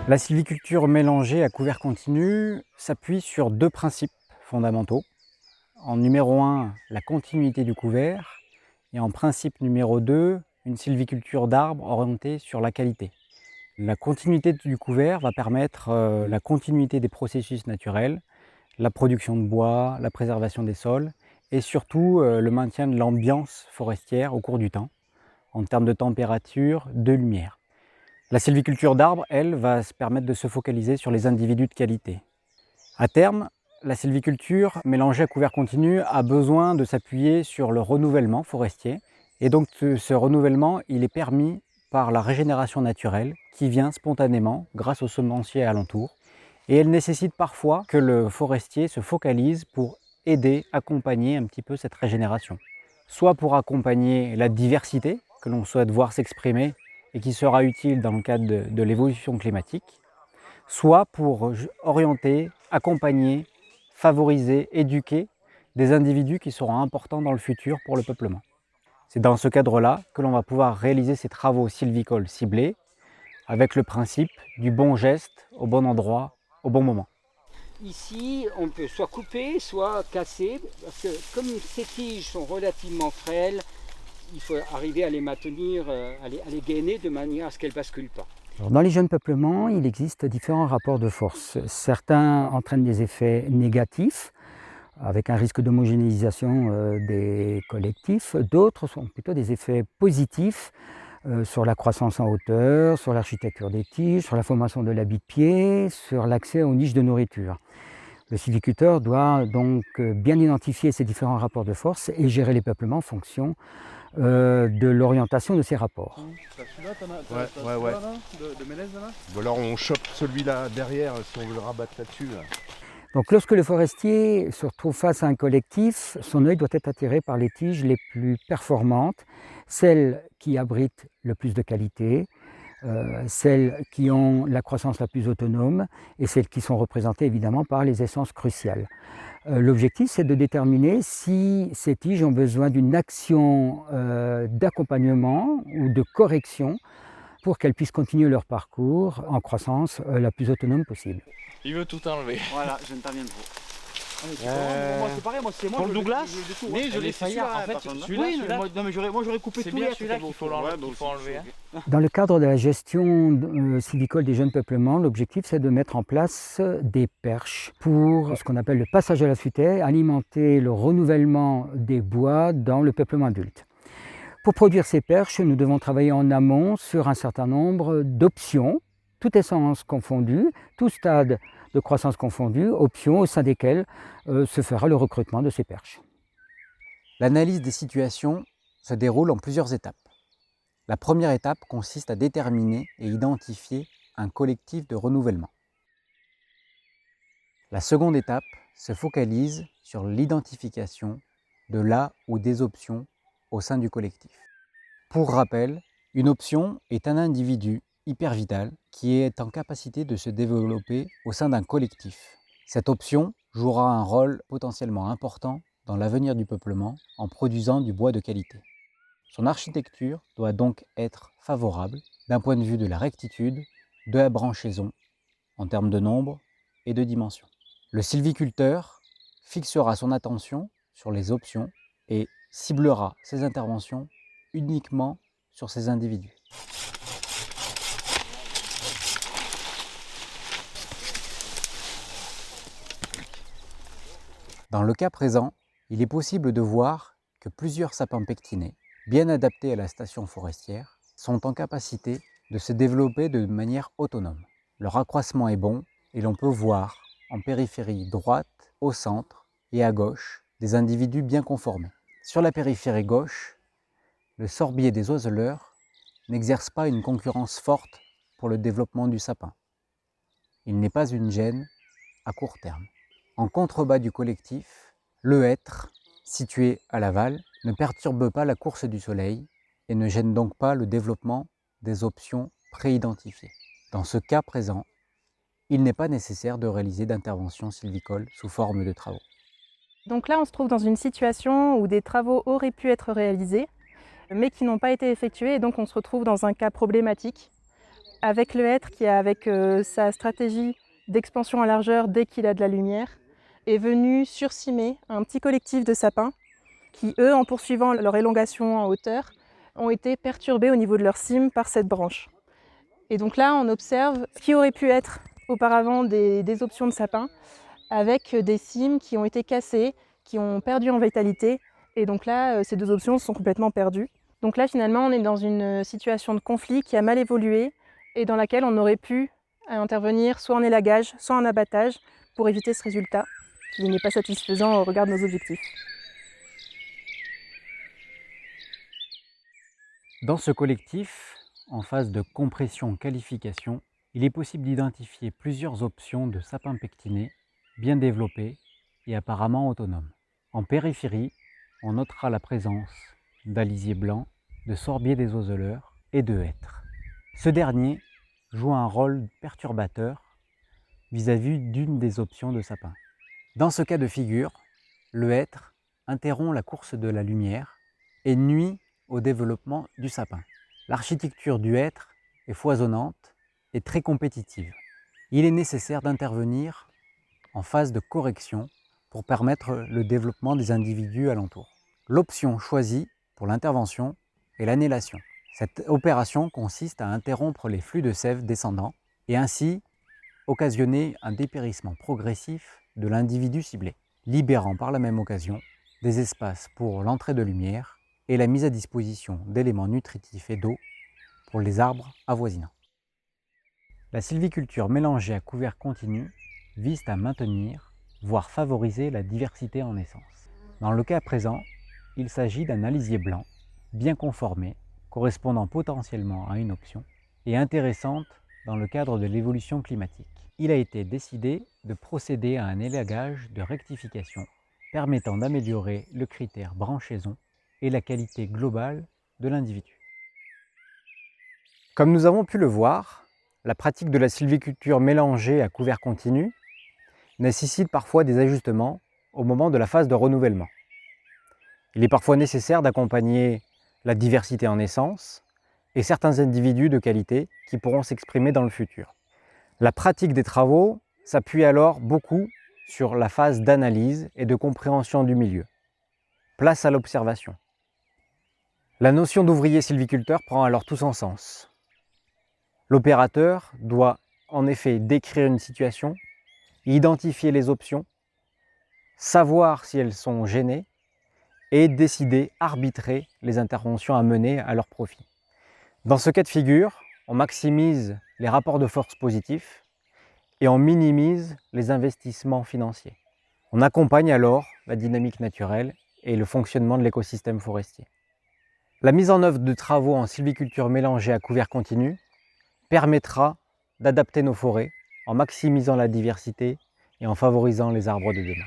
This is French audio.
La sylviculture mélangée à couvert continu s'appuie sur deux principes fondamentaux. En numéro 1, la continuité du couvert, et en principe numéro 2, une sylviculture d'arbres orientée sur la qualité. La continuité du couvert va permettre la continuité des processus naturels, la production de bois, la préservation des sols et surtout le maintien de l'ambiance forestière au cours du temps, en termes de température, de lumière. La sylviculture d'arbres, elle, va se permettre de se focaliser sur les individus de qualité. À terme, la sylviculture mélangée à couvert continu a besoin de s'appuyer sur le renouvellement forestier. Et donc ce renouvellement, il est permis par la régénération naturelle qui vient spontanément grâce aux semenciers alentours. Et elle nécessite parfois que le forestier se focalise pour aider, accompagner un petit peu cette régénération. Soit pour accompagner la diversité que l'on souhaite voir s'exprimer et qui sera utile dans le cadre de l'évolution climatique, soit pour orienter, accompagner, favoriser, éduquer des individus qui seront importants dans le futur pour le peuplement. C'est dans ce cadre-là que l'on va pouvoir réaliser ces travaux sylvicoles ciblés avec le principe du bon geste au bon endroit, au bon moment. Ici, on peut soit couper, soit casser, parce que comme ces tiges sont relativement frêles, il faut arriver à les maintenir, à les gainer de manière à ce qu'elles ne basculent pas. Alors, dans les jeunes peuplements, il existe différents rapports de force. Certains entraînent des effets négatifs, avec un risque d'homogénéisation des collectifs. D'autres sont plutôt des effets positifs sur la croissance en hauteur, sur l'architecture des tiges, sur la formation de l'habit de pied, sur l'accès aux niches de nourriture. Le sylviculteur doit donc bien identifier ces différents rapports de force et gérer les peuplements en fonction de l'orientation de ces rapports. Celui-là, Ouais. là, de Mélèze, là. Ou alors on chope celui-là derrière si on veut le rabattre là-dessus. Là. Donc lorsque le forestier se retrouve face à un collectif, son œil doit être attiré par les tiges les plus performantes, celles qui abritent le plus de qualité, celles qui ont la croissance la plus autonome et celles qui sont représentées évidemment par les essences cruciales. L'objectif, c'est de déterminer si ces tiges ont besoin d'une action d'accompagnement ou de correction pour qu'elles puissent continuer leur parcours en croissance la plus autonome possible. Il veut tout enlever. Voilà, je n'interviens pas. Moi, c'est pareil, moi, c'est moi. Pour le Douglas, mais je l'ai fait celui-là, en fait. celui-là, Non, mais j'aurais coupé c'est tout bien les celui-là qu'il faut enlever. Hein. Dans le cadre de la gestion sylvicole des jeunes peuplements, l'objectif c'est de mettre en place des perches pour ce qu'on appelle le passage à la futaie, alimenter le renouvellement des bois dans le peuplement adulte. Pour produire ces perches, nous devons travailler en amont sur un certain nombre d'options, toute essence confondue, tout stade de croissance confondue, options au sein desquelles se fera le recrutement de ces perches. L'analyse des situations se déroule en plusieurs étapes. La première étape consiste à déterminer et identifier un collectif de renouvellement. La seconde étape se focalise sur l'identification de la ou des options au sein du collectif. Pour rappel, une option est un individu hyper vital qui est en capacité de se développer au sein d'un collectif. Cette option jouera un rôle potentiellement important dans l'avenir du peuplement en produisant du bois de qualité. Son architecture doit donc être favorable d'un point de vue de la rectitude, de la branchaison, en termes de nombre et de dimension. Le sylviculteur fixera son attention sur les options et ciblera ses interventions uniquement sur ces individus. Dans le cas présent, il est possible de voir que plusieurs sapins pectinés, bien adaptés à la station forestière, sont en capacité de se développer de manière autonome. Leur accroissement est bon et l'on peut voir en périphérie droite, au centre et à gauche des individus bien conformés. Sur la périphérie gauche, le sorbier des oiseleurs n'exerce pas une concurrence forte pour le développement du sapin. Il n'est pas une gêne à court terme. En contrebas du collectif, le hêtre, situé à l'aval, ne perturbe pas la course du soleil et ne gêne donc pas le développement des options préidentifiées. Dans ce cas présent, il n'est pas nécessaire de réaliser d'intervention sylvicole sous forme de travaux. Donc là, on se trouve dans une situation où des travaux auraient pu être réalisés, mais qui n'ont pas été effectués, et donc on se retrouve dans un cas problématique avec le hêtre qui, avec sa stratégie d'expansion à largeur dès qu'il a de la lumière, est venu surcimer un petit collectif de sapins qui, eux, en poursuivant leur élongation en hauteur, ont été perturbés au niveau de leur cime par cette branche. Et donc là, on observe ce qui aurait pu être auparavant des options de sapins, avec des cimes qui ont été cassées, qui ont perdu en vitalité. Et donc là, ces deux options sont complètement perdues. Donc là, finalement, on est dans une situation de conflit qui a mal évolué et dans laquelle on aurait pu intervenir soit en élagage, soit en abattage pour éviter ce résultat qui n'est pas satisfaisant au regard de nos objectifs. Dans ce collectif, en phase de compression-qualification, il est possible d'identifier plusieurs options de sapins pectinés bien développés et apparemment autonomes. En périphérie, on notera la présence d'alisiers blancs, de sorbiers des ozeleurs et de hêtres. Ce dernier joue un rôle perturbateur vis-à-vis d'une des options de sapin. Dans ce cas de figure, le hêtre interrompt la course de la lumière et nuit au développement du sapin. L'architecture du hêtre est foisonnante et très compétitive. Il est nécessaire d'intervenir en phase de correction pour permettre le développement des individus alentours. L'option choisie pour l'intervention est l'annélation. Cette opération consiste à interrompre les flux de sève descendants et ainsi occasionner un dépérissement progressif de l'individu ciblé, libérant par la même occasion des espaces pour l'entrée de lumière et la mise à disposition d'éléments nutritifs et d'eau pour les arbres avoisinants. La sylviculture mélangée à couvert continu vise à maintenir, voire favoriser la diversité en naissance. Dans le cas présent, il s'agit d'un alisier blanc, bien conformé, correspondant potentiellement à une option, et intéressante dans le cadre de l'évolution climatique. Il a été décidé de procéder à un élagage de rectification permettant d'améliorer le critère branchaison et la qualité globale de l'individu. Comme nous avons pu le voir, la pratique de la sylviculture mélangée à couvert continu nécessite parfois des ajustements au moment de la phase de renouvellement. Il est parfois nécessaire d'accompagner la diversité en naissance et certains individus de qualité qui pourront s'exprimer dans le futur. La pratique des travaux s'appuie alors beaucoup sur la phase d'analyse et de compréhension du milieu. Place à l'observation. La notion d'ouvrier sylviculteur prend alors tout son sens. L'opérateur doit en effet décrire une situation, identifier les options, savoir si elles sont gênées et décider, arbitrer les interventions à mener à leur profit. Dans ce cas de figure, on maximise les rapports de force positifs et on minimise les investissements financiers. On accompagne alors la dynamique naturelle et le fonctionnement de l'écosystème forestier. La mise en œuvre de travaux en sylviculture mélangée à couvert continu permettra d'adapter nos forêts en maximisant la diversité et en favorisant les arbres de demain.